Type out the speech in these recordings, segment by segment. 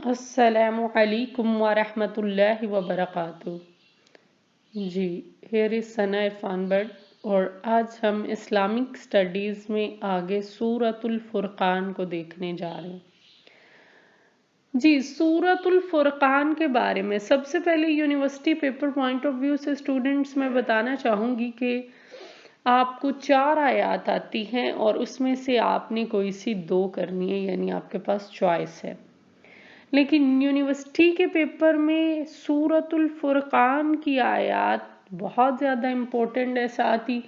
السلام علیکم ورحمۃ اللہ وبرکاتہ۔ جی، ہیئر از ثنا عرفان بٹ، اور آج ہم اسلامک اسٹڈیز میں آگے سورۃ الفرقان کو دیکھنے جا رہے ہیں۔ جی، سورۃ الفرقان کے بارے میں سب سے پہلے university paper point of view سے اسٹوڈنٹس میں بتانا چاہوں گی کہ آپ کو 4 آیات آتی ہیں اور اس میں سے آپ نے کوئی سی 2 کرنی ہے، یعنی آپ کے پاس چوائس ہے۔ لیکن یونیورسٹی کے پیپر میں سورۃ الفرقان کی آیات بہت زیادہ امپورٹنٹ ہے، ساتھ ہی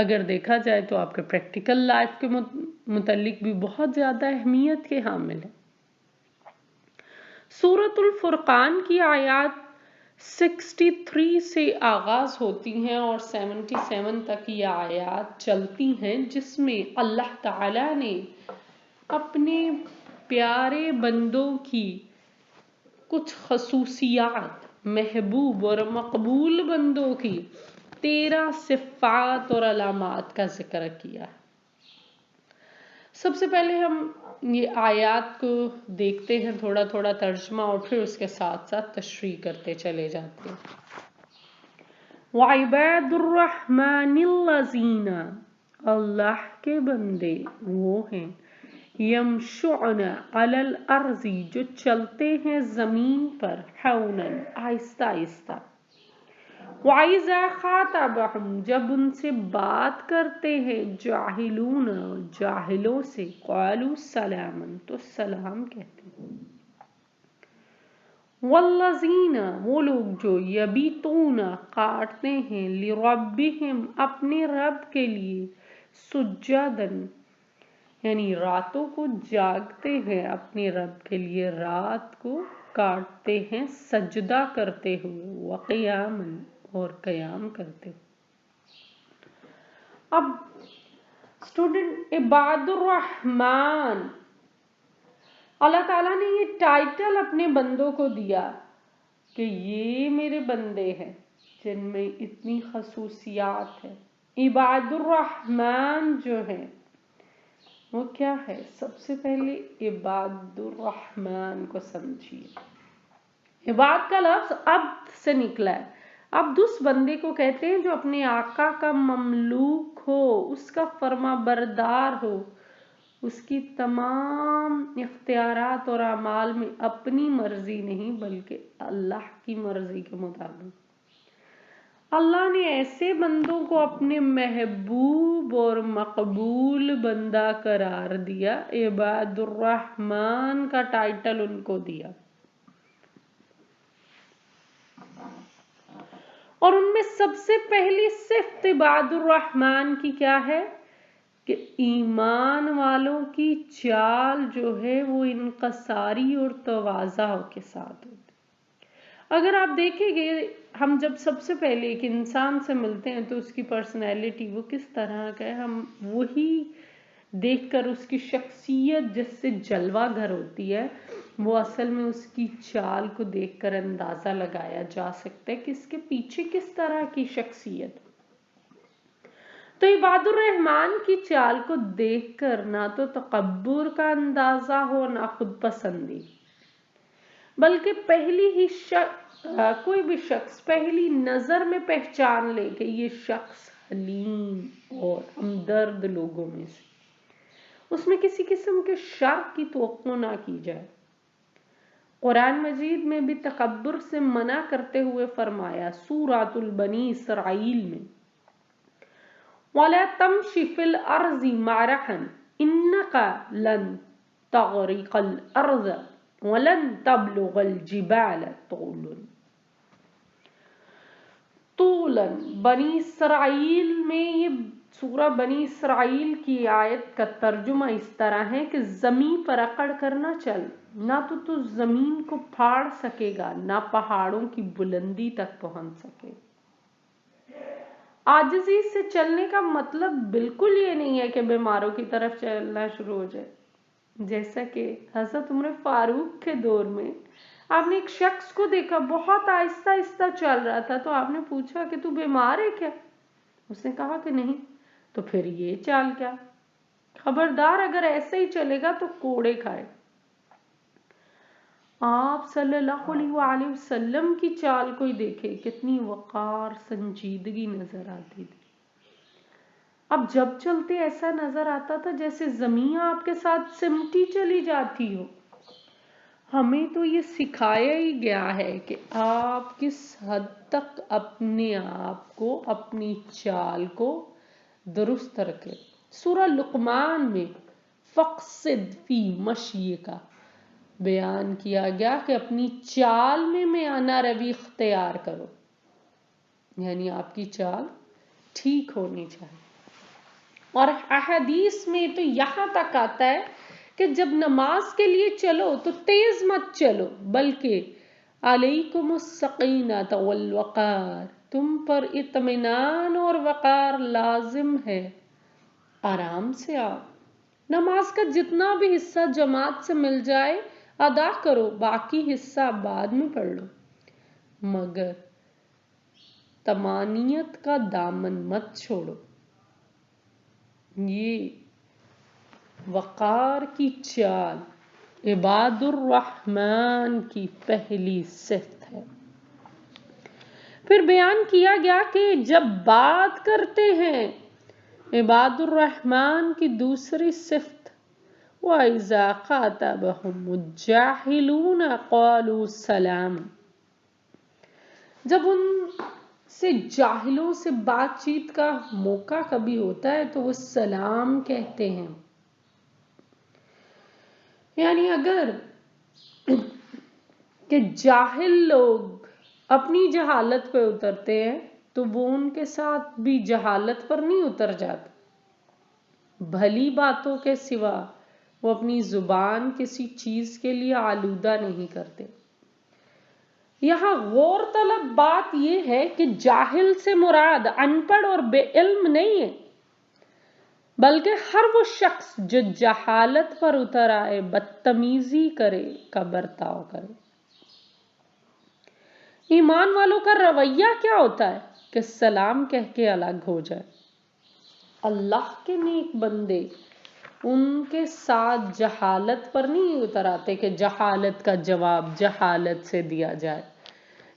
اگر دیکھا جائے تو آپ کے پریکٹیکل لائف کے متعلق بھی بہت زیادہ اہمیت کے حامل ہے۔ سورۃ الفرقان کی آیات 63 سے آغاز ہوتی ہیں اور 77 تک یہ آیات چلتی ہیں، جس میں اللہ تعالیٰ نے اپنے پیارے بندوں کی کچھ خصوصیات، محبوب اور مقبول بندوں کی 13 صفات اور علامات کا ذکر کیا۔ سب سے پہلے ہم یہ آیات کو دیکھتے ہیں، تھوڑا تھوڑا ترجمہ، اور پھر اس کے ساتھ ساتھ تشریح کرتے چلے جاتے ہیں۔ وَعِبَادُ الرَّحْمَنِ الَّذِينَ، اللہ کے بندے وہ ہیں، یمشون علی الارض، جو چلتے ہیں زمین پر، حونا، آہستہ آہستہ، وَإِذَا خَاطَبَهُمْ، جب ان سے بات کرتے ہیں، جاہلون، جاہلوں سے، قالوا سلاما، تو سلام کہتے ہیں۔ والذین، وہ لوگ جو یبیتون، کاٹتے ہیں، لربہم، اپنے رب کے لیے، سجدن، یعنی راتوں کو جاگتے ہیں اپنے رب کے لیے، رات کو کاٹتے ہیں سجدہ کرتے ہوئے، وقیاما، اور قیام کرتے ہوئے۔ اب اسٹوڈنٹ، عباد الرحمن، اللہ تعالیٰ نے یہ ٹائٹل اپنے بندوں کو دیا کہ یہ میرے بندے ہیں جن میں اتنی خصوصیات ہیں۔ عباد الرحمن جو ہے وہ کیا ہے؟ سب سے پہلے عباد الرحمن کو سمجھیے۔ عباد کا لفظ عبد سے نکلا ہے۔ عبد اس بندے کو کہتے ہیں جو اپنے آقا کا مملوک ہو، اس کا فرما بردار ہو، اس کی تمام اختیارات اور اعمال میں اپنی مرضی نہیں بلکہ اللہ کی مرضی کے مطابق۔ اللہ نے ایسے بندوں کو اپنے محبوب اور مقبول بندہ قرار دیا، عباد الرحمن کا ٹائٹل ان کو دیا، اور ان میں سب سے پہلی صفت عباد الرحمن کی کیا ہے کہ ایمان والوں کی چال جو ہے وہ انکساری اور تواضع کے ساتھ ہوتی۔ اگر آپ دیکھیں گے، ہم جب سب سے پہلے ایک انسان سے ملتے ہیں تو اس کی پرسنالٹی وہ کس طرح کا ہے، ہم وہی دیکھ کر اس کی شخصیت جس سے جلوہ گر ہوتی ہے، وہ اصل میں اس کی چال کو دیکھ کر اندازہ لگایا جا سکتا ہے کہ اس کے پیچھے کس طرح کی شخصیت۔ تو عباد الرحمن کی چال کو دیکھ کر نہ تو تکبر کا اندازہ ہو، نہ خود پسندی، بلکہ پہلی ہی کوئی بھی شخص پہلی نظر میں پہچان لے کہ یہ شخص حلیم اور ہمدرد لوگوں میں سے، اس میں کسی قسم کے شر کی توقع نہ کی جائے۔ قرآن مجید میں بھی تکبر سے منع کرتے ہوئے فرمایا، سورۃ البنی اسرائیل میں، وَلَا تَمْشِ فِي الْأَرْضِ مَرَحًا إِنَّكَ لَن تَغْرِقَ الْأَرْضَ وَلَن تَبْلُغَ الْجِبَالَ طُولًا۔ بنی اسرائیل میں، یہ سورہ بنی اسرائیل کی آیت کا ترجمہ اس طرح ہے کہ زمین پر اکڑ کر نہ چل، نہ تو زمین کو پھاڑ سکے گا، نہ پہاڑوں کی بلندی تک پہنچ سکے۔ عاجزی سے چلنے کا مطلب بالکل یہ نہیں ہے کہ بیماروں کی طرف چلنا شروع ہو جائے، جیسا کہ حضرت عمر فاروق کے دور میں آپ نے ایک شخص کو دیکھا بہت آہستہ آہستہ چل رہا تھا، تو آپ نے پوچھا کہ تو بیمار ہے کیا؟ اس نے کہا کہ نہیں۔ تو پھر یہ چال کیا؟ خبردار، اگر ایسے ہی چلے گا تو کوڑے کھائے۔ آپ صلی اللہ علیہ وسلم کی چال کو ہی دیکھے، کتنی وقار سنجیدگی نظر آتی تھی. اب جب چلتے ایسا نظر آتا تھا جیسے زمین آپ کے ساتھ سمٹی چلی جاتی ہو. ہمیں تو یہ سکھایا ہی گیا ہے کہ آپ کس حد تک اپنے آپ کو، اپنی چال کو درست رکھے. سورہ لقمان میں فقصد فی مشیک کا بیان کیا گیا کہ اپنی چال میں میانہ روی اختیار کرو، یعنی آپ کی چال ٹھیک ہونی چاہیے. اور احادیث میں تو یہاں تک آتا ہے کہ جب نماز کے لیے چلو تو تیز مت چلو، بلکہ علیکم السکینۃ والوقار، تم پر اطمینان اور وقار لازم ہے، آرام سے آؤ. نماز کا جتنا بھی حصہ جماعت سے مل جائے ادا کرو، باقی حصہ بعد میں پڑھ لو، مگر طمانینت کا دامن مت چھوڑو. یہ وقار کی چال عباد الرحمن کی پہلی صفت ہے. پھر بیان کیا گیا کہ جب بات کرتے ہیں عباد الرحمن کی دوسری صفت وَإِذَا خَاطَبَهُمُ الجَّاهِلُونَ قَالُوا سَلَامًا، جب ان سے جاہلوں سے بات چیت کا موقع کبھی ہوتا ہے تو وہ سلام کہتے ہیں. یعنی اگر کہ جاہل لوگ اپنی جہالت پہ اترتے ہیں تو وہ ان کے ساتھ بھی جہالت پر نہیں اتر جاتے. بھلی باتوں کے سوا وہ اپنی زبان کسی چیز کے لیے آلودہ نہیں کرتے. یہاں غور طلب بات یہ ہے کہ جاہل سے مراد ان پڑھ اور بے علم نہیں ہے، بلکہ ہر وہ شخص جو جہالت پر اتر آئے، بدتمیزی کرے کا برتاؤ کرے. ایمان والوں کا رویہ کیا ہوتا ہے کہ سلام کہہ کے الگ ہو جائے. اللہ کے نیک بندے ان کے ساتھ جہالت پر نہیں اتر آتے کہ جہالت کا جواب جہالت سے دیا جائے،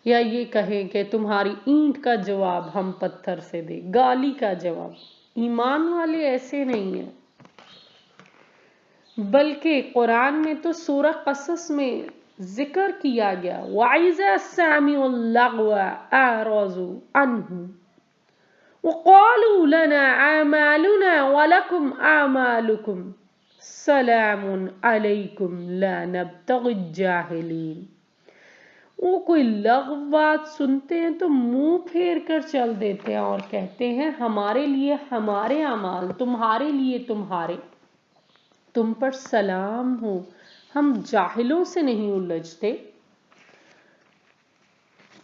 یا یہ کہیں کہ تمہاری اینٹ کا جواب ہم پتھر سے دیں، گالی کا جواب. ایمان والے ایسے نہیں ہیں، بلکہ قرآن میں تو سورہ قصص میں ذکر کیا گیا وَإِذَا سَمِعُوا اللَّغْوَ أَعْرَضُوا عَنْهُ وَقَالُوا لَنَا أَعْمَالُنَا وَلَكُمْ أَعْمَالُكُمْ سَلَامٌ عَلَيْكُمْ لَا نَبْتَغِي الجَّاهِلِينَ. وہ کوئی لغو بات سنتے ہیں تو منہ پھیر کر چل دیتے ہیں اور کہتے ہیں ہمارے لیے ہمارے اعمال، تمہارے لیے تمہارے، تم پر سلام ہو، ہم جاہلوں سے نہیں الجھتے.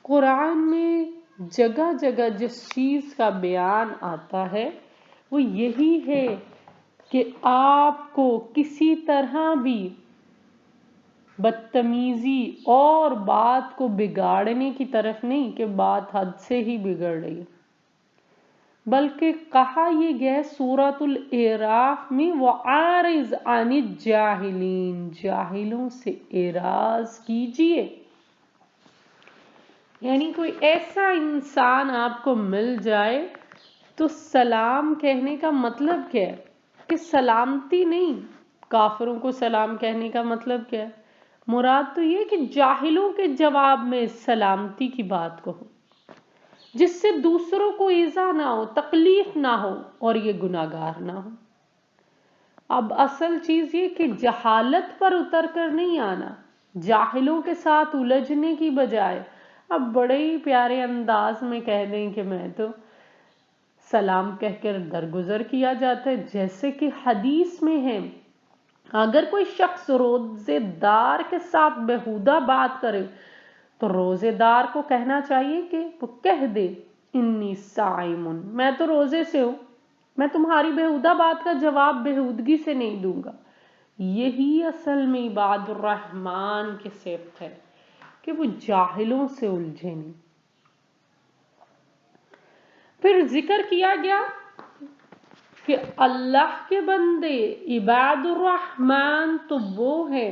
قرآن میں جگہ جگہ جس چیز کا بیان آتا ہے وہ یہی ہے کہ آپ کو کسی طرح بھی بدتمیزی اور بات کو بگاڑنے کی طرف نہیں کہ بات حد سے ہی بگڑ رہی ہے، بلکہ کہا یہ گیا سورۃ الاعراف میں وَأَعْرِضْ عَنِ الجَّاهِلِينَ، جاہلوں سے اعراض کیجئے. یعنی کوئی ایسا انسان آپ کو مل جائے تو سلام کہنے کا مطلب کیا ہے کہ سلامتی نہیں. کافروں کو سلام کہنے کا مطلب کیا ہے؟ مراد تو یہ کہ جاہلوں کے جواب میں سلامتی کی بات کہو جس سے دوسروں کو ایذا نہ ہو، تکلیف نہ ہو اور یہ گناہگار نہ ہو. اب اصل چیز یہ کہ جہالت پر اتر کر نہیں آنا، جاہلوں کے ساتھ الجھنے کی بجائے اب بڑے ہی پیارے انداز میں کہہ دیں کہ میں تو سلام کہہ کر درگزر کیا جاتا ہے. جیسے کہ حدیث میں ہے اگر کوئی شخص روزے دار کے ساتھ بیہودہ بات کرے تو روزے دار کو کہنا چاہیے کہ وہ کہہ دے انی صائم، میں تو روزے سے ہوں، میں تمہاری بیہودہ بات کا جواب بیہودگی سے نہیں دوں گا. یہی اصل میں عباد الرحمن کی صفت ہے کہ وہ جاہلوں سے الجھے نہیں. پھر ذکر کیا گیا کہ اللہ کے بندے عباد الرحمن تو وہ ہیں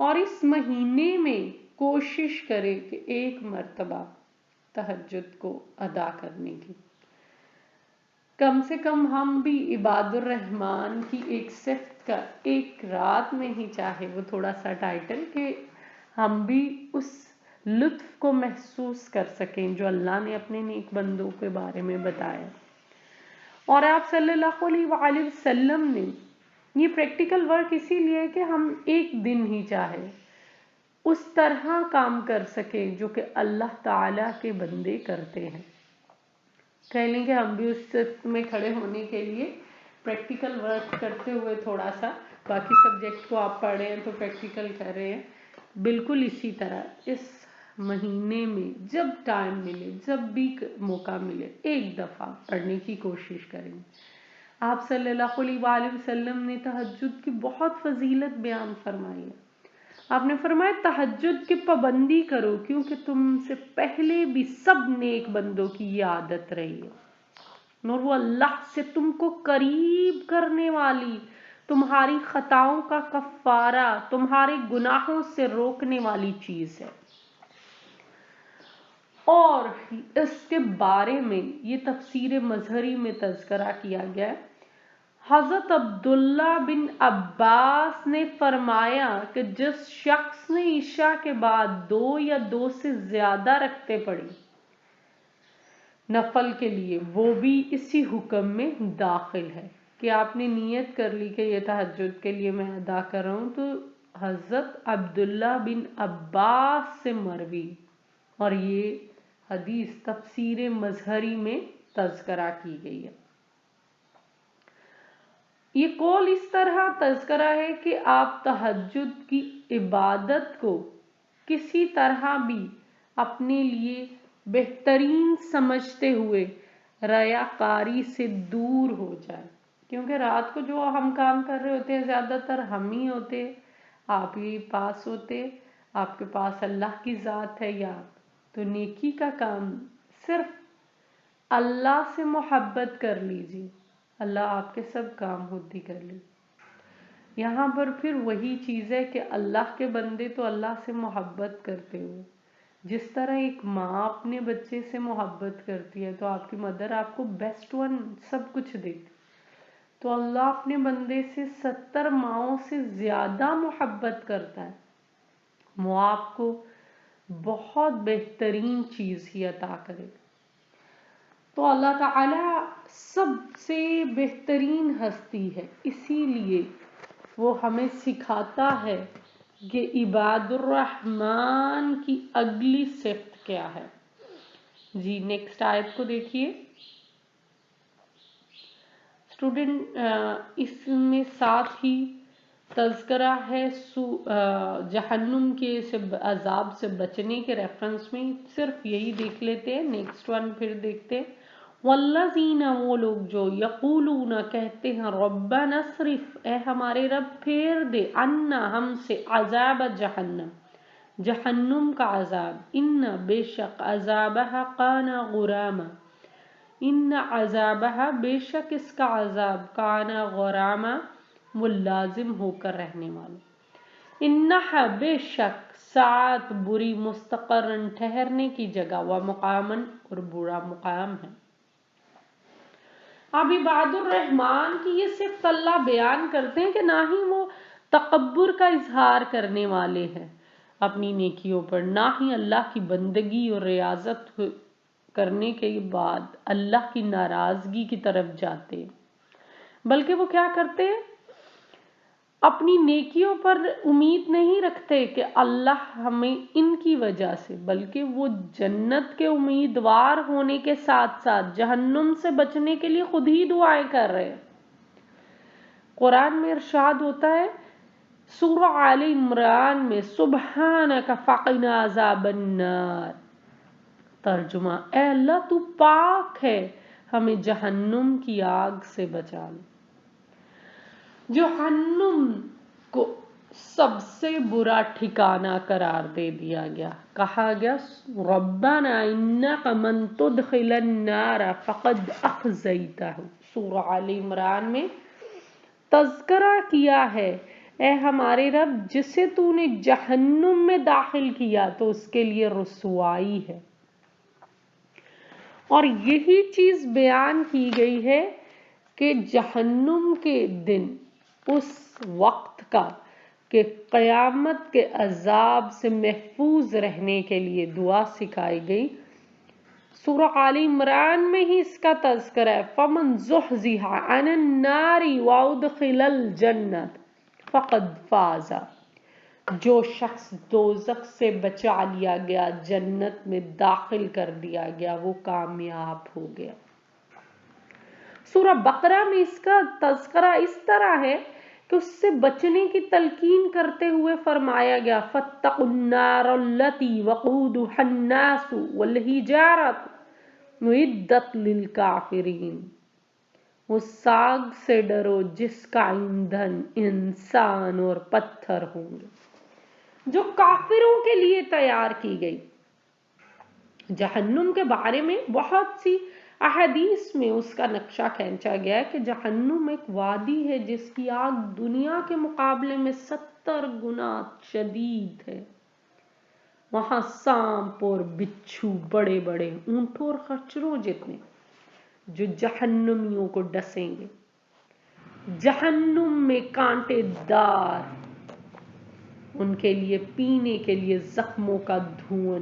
اور اس مہینے میں کوشش کرے کہ ایک مرتبہ تہجد کو ادا کرنے کی. کم سے کم ہم بھی عباد الرحمن کی ایک صفت کا ایک رات میں ہی، چاہے وہ تھوڑا سا ٹائٹل، کہ ہم بھی اس لطف کو محسوس کر سکیں جو اللہ نے اپنے نیک بندوں کے بارے میں بتایا. اور آپ صلی اللہ علیہ وآلہ وسلم نے یہ پریکٹیکل ورک اسی لیے کہ ہم ایک دن ہی چاہے اس طرح کام کر سکیں جو کہ اللہ تعالیٰ کے بندے کرتے ہیں. کہہ لیں کہ ہم بھی اس صف میں کھڑے ہونے کے لیے پریکٹیکل ورک کرتے ہوئے تھوڑا سا باقی سبجیکٹ کو آپ پڑھ رہے ہیں تو پریکٹیکل کر رہے ہیں. بالکل اسی طرح اس مہینے میں جب ٹائم ملے، جب بھی موقع ملے، ایک دفعہ پڑھنے کی کوشش کریں. آپ صلی اللہ علیہ وآلہ وسلم نے تہجد کی بہت فضیلت بیان فرمائی ہے. آپ نے فرمایا تہجد کی پابندی کرو کیونکہ تم سے پہلے بھی سب نیک بندوں کی یہ عادت رہی ہے، اور وہ اللہ سے تم کو قریب کرنے والی، تمہاری خطاؤں کا کفارہ، تمہارے گناہوں سے روکنے والی چیز ہے. اور اس کے بارے میں یہ تفسیر مظہری میں تذکرہ کیا گیا ہے. حضرت عبداللہ بن عباس نے فرمایا کہ جس شخص نے عشاء کے بعد 2 یا 2 سے زیادہ رکعتیں پڑھی نفل کے لیے، وہ بھی اسی حکم میں داخل ہے. کہ آپ نے نیت کر لی کہ یہ تہجد کے لیے میں ادا کر رہا ہوں، تو حضرت عبداللہ بن عباس سے مروی، اور یہ حدیث تفسیر مظہری میں تذکرہ کی گئی ہے. یہ قول اس طرح تذکرہ ہے کہ آپ تہجد کی عبادت کو کسی طرح بھی اپنے لیے بہترین سمجھتے ہوئے ریاکاری سے دور ہو جائے. کیونکہ رات کو جو ہم کام کر رہے ہوتے ہیں زیادہ تر ہم ہی ہوتے، آپ ہی پاس ہوتے، آپ کے پاس اللہ کی ذات ہے یا تو نیکی کا کام صرف اللہ سے محبت کر لیجیے، اللہ آپ کے سب کام خود ہی کر لے. یہاں پر پھر وہی چیز ہے کہ اللہ کے بندے تو اللہ سے محبت کرتے ہوئے، جس طرح ایک ماں اپنے بچے سے محبت کرتی ہے تو آپ کی مدر آپ کو بیسٹ ون سب کچھ دیتی، تو اللہ اپنے بندے سے 70 ماؤں سے زیادہ محبت کرتا ہے. وہ آپ کو بہت بہترین چیز ہی عطا کرے. تو اللہ تعالیٰ سب سے بہترین ہستی ہے، اسی لیے وہ ہمیں سکھاتا ہے کہ عباد الرحمن کی اگلی صفت کیا ہے. جی نیکسٹ آیت کو دیکھیے اسٹوڈنٹ. اس میں ساتھ ہی تذکرہ ہے جہنم کے عذاب سے بچنے کے ریفرنس میں. صرف یہی دیکھ لیتے ہیں، نیکسٹ ون پھر دیکھتے ہیں. والذین، وہ لوگ جو یقولون کہتے ہیں ربنا اصرف، اے ہمارے رب پھیر دے، عنا ہم سے، عذاب جہنم، جہنم کا عذاب، ان بے شک عذابہ کان غراما، ان عذابہ بے شک اس کا عذاب، کان غراما وہ لازم ہو کر رہنے والا، انہا بے شک، ساعت بری، مستقرن ٹھہرنے کی جگہ، و مقامن اور برا مقام ہے. اب عباد الرحمن کی یہ صفت اللہ بیان کرتے ہیں کہ نہ ہی وہ تکبر کا اظہار کرنے والے ہیں اپنی نیکیوں پر، نہ ہی اللہ کی بندگی اور ریاضت کرنے کے بعد اللہ کی ناراضگی کی طرف جاتے، بلکہ وہ کیا کرتے ہیں، اپنی نیکیوں پر امید نہیں رکھتے کہ اللہ ہمیں ان کی وجہ سے، بلکہ وہ جنت کے امیدوار ہونے کے ساتھ ساتھ جہنم سے بچنے کے لیے خود ہی دعائیں کر رہے ہیں. قرآن میں ارشاد ہوتا ہے سورہ آل عمران میں، سبحانک فقنا عذاب النار. ترجمہ، اے اللہ تو پاک ہے، ہمیں جہنم کی آگ سے بچا لے. جہنم کو سب سے برا ٹھکانہ قرار دے دیا گیا، کہا گیا ربنا انک من تدخل النار فقد اخزیتہ. سورہ آل عمران میں تذکرہ کیا ہے، اے ہمارے رب جسے تو نے جہنم میں داخل کیا تو اس کے لیے رسوائی ہے۔ اور یہی چیز بیان کی گئی ہے کہ جہنم کے دن اس وقت کا کہ قیامت کے عذاب سے محفوظ رہنے کے لیے دعا سکھائی گئی۔ سورہ آل عمران میں ہی اس کا تذکرہ ہے، فَمَنْ زُحْزِحَ عَنِ النَّارِ وَأُدْخِلَ الْجَنَّةَ فَقَدْ فَازَ۔ جو شخص دوزخ سے بچا لیا گیا، جنت میں داخل کر دیا گیا، وہ کامیاب ہو گیا۔ سورہ بقرہ میں اس کا تذکرہ اس طرح ہے کہ اس سے بچنے کی تلقین کرتے ہوئے فرمایا گیا فَاتَّقُوا النَّارَ الَّتِي وَقُودُهَا النَّاسُ وَالْحِجَارَةُ أُعِدَّتْ لِلْكَافِرِينَ۔ اس آگ سے ڈرو جس کا ایندھن انسان اور پتھر ہوں گے، جو کافروں کے لیے تیار کی گئی۔ جہنم کے بارے میں بہت سی احادیث میں اس کا نقشہ کھینچا گیا ہے کہ جہنم ایک وادی ہے جس کی آگ دنیا کے مقابلے میں 70 گنا شدید ہے۔ وہاں سانپ اور بچھو بڑے بڑے اونٹوں اور خچروں جتنے جو جہنمیوں کو ڈسیں گے۔ جہنم میں کانٹے دار ان کے لیے پینے کے لیے زخموں کا دھواں،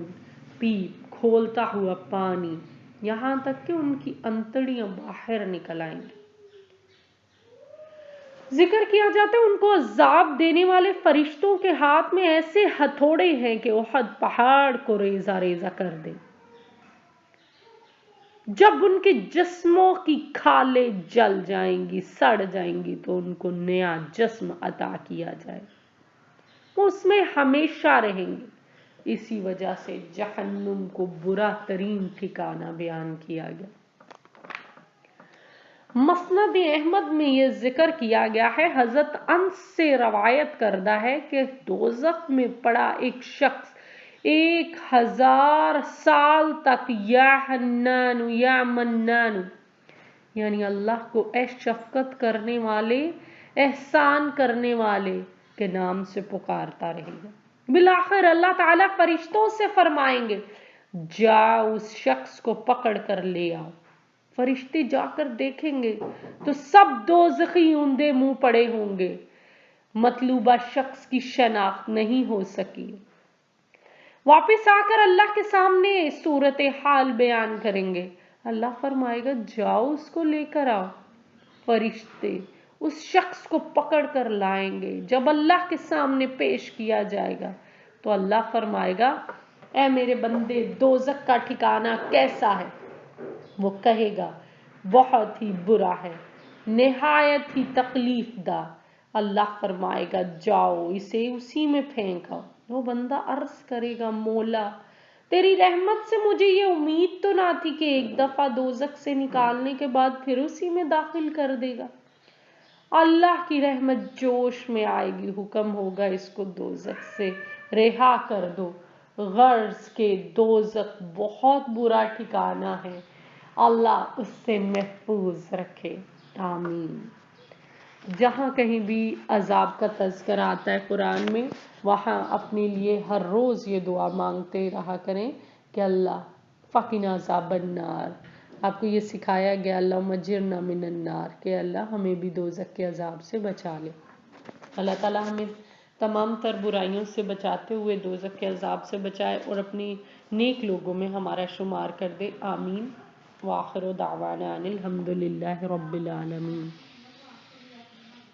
پیپ کھولتا ہوا پانی، یہاں تک کہ ان کی انتڑیاں باہر نکل آئیں گی۔ ذکر کیا جاتا ہے ان کو عذاب دینے والے فرشتوں کے ہاتھ میں ایسے ہتھوڑے ہیں کہ احد پہاڑ کو ریزہ ریزہ کر دے۔ جب ان کے جسموں کی کھالیں جل جائیں گی، سڑ جائیں گی تو ان کو نیا جسم عطا کیا جائے، وہ اس میں ہمیشہ رہیں گے۔ اسی وجہ سے جہنم کو برا ترین ٹھکانہ بیان کیا گیا۔ مسند احمد میں یہ ذکر کیا گیا ہے، حضرت انس سے روایت کردہ ہے کہ دوزخ میں پڑا ایک شخص 1000 سال تک یا حنان یا منان، یعنی اللہ کو اے شفقت کرنے والے، احسان کرنے والے کے نام سے پکارتا رہے گا۔ بالآخر اللہ تعالیٰ فرشتوں سے فرمائیں گے جاؤ اس شخص کو پکڑ کر لے آؤ۔ فرشتے جا کر دیکھیں گے تو سب دوزخی اوندے منہ پڑے ہوں گے، مطلوبہ شخص کی شناخت نہیں ہو سکی۔ واپس آ کر اللہ کے سامنے صورتحال بیان کریں گے، اللہ فرمائے گا جاؤ اس کو لے کر آؤ۔ فرشتے اس شخص کو پکڑ کر لائیں گے، جب اللہ کے سامنے پیش کیا جائے گا تو اللہ فرمائے گا اے میرے بندے دوزخ کا ٹھکانہ کیسا ہے؟ وہ کہے گا بہت ہی برا ہے، نہایت ہی تکلیف دہ۔ اللہ فرمائے گا جاؤ اسے اسی میں پھینکو۔ وہ بندہ عرض کرے گا مولا تیری رحمت سے مجھے یہ امید تو نہ تھی کہ ایک دفعہ دوزخ سے نکالنے کے بعد پھر اسی میں داخل کر دے گا۔ اللہ کی رحمت جوش میں آئے گی، حکم ہوگا اس کو دوزخ سے رہا کر دو۔ غرض کہ دوزخ بہت برا ٹھکانہ ہے، اللہ اس سے محفوظ رکھے، آمین۔ جہاں کہیں بھی عذاب کا تذکرہ آتا ہے قرآن میں، وہاں اپنے لیے ہر روز یہ دعا مانگتے رہا کریں کہ اللہ فقنا عذاب النار۔ آپ کو یہ سکھایا گیا اللہم اجرنا من النار، کہ اللہ ہمیں بھی دوزخ کے عذاب سے بچا لے۔ اللہ تعالیٰ ہمیں تمام تر برائیوں سے بچاتے ہوئے دوزخ کے عذاب سے بچائے اور اپنی نیک لوگوں میں ہمارا شمار کر دے، آمین۔ وآخر دعوانا ان الحمد للہ رب العالمین۔